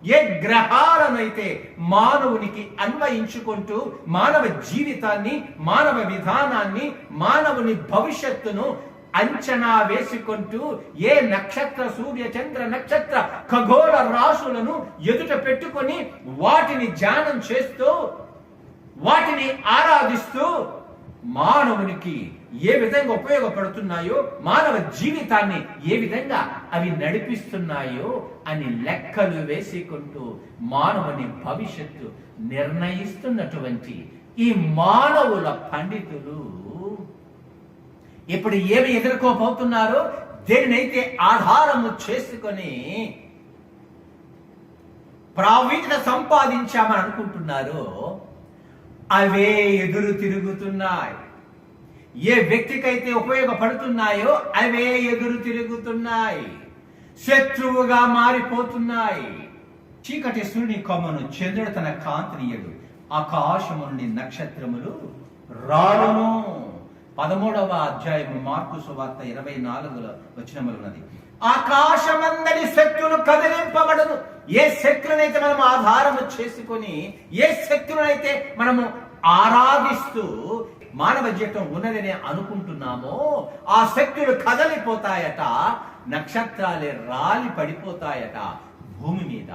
ఏ గ్రహాలనైతే మానవునికి అన్వయించుకుంటూ మానవ జీవితాన్ని, మానవ విధానాన్ని, మానవుని భవిష్యత్తును అంచనా వేసుకుంటూ ఏ నక్షత్ర, సూర్య, చంద్ర, నక్షత్ర ఖగోళ రాశులను ఎదుట పెట్టుకొని వాటిని ధ్యానం చేస్తూ, వాటిని ఆరాధిస్తూ మానవునికి ఏ విధంగా ఉపయోగపడుతున్నాయో, మానవ జీవితాన్ని ఏ విధంగా అవి నడిపిస్తున్నాయో అని లెక్కలు వేసుకుంటూ మానవుని భవిష్యత్తు నిర్ణయిస్తున్నటువంటి ఈ మానవుల పండితులు ఇప్పుడు ఏమి ఎదుర్కోబోతున్నారో, దేనినైతే ఆధారము చేసుకొని ప్రావీణ్యత సంపాదించామని అనుకుంటున్నారో అవే ఎదురు తిరుగుతున్నాయి. ఏ వ్యక్తికైతే ఉపయోగపడుతున్నాయో అవే ఎదురు తిరుగుతున్నాయి, శత్రువుగా మారిపోతున్నాయి. చీకటి సూర్యుని కొమ్మను చంద్రుడు తన కాంతినియడు, ఆకాశము నుండి నక్షత్రములు రాలును. 13వ అధ్యాయము మార్కు సువార్త 24 వచనములున్నది. ఆకాశమందరి శక్తులు కదిలింపబడదు. ఏ శక్తులనైతే మనం ఆధారము చేసుకొని, ఏ శక్తులనైతే మనము ఆరాధిస్తూ మానవ జీవితం ఉన్నదని అనుకుంటున్నామో ఆ శక్తులు కదలిపోతాయట, నక్షత్రాలే రాలి పడిపోతాయట భూమి మీద.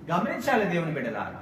గమనించాలి దేవుని బిడ్డలారా.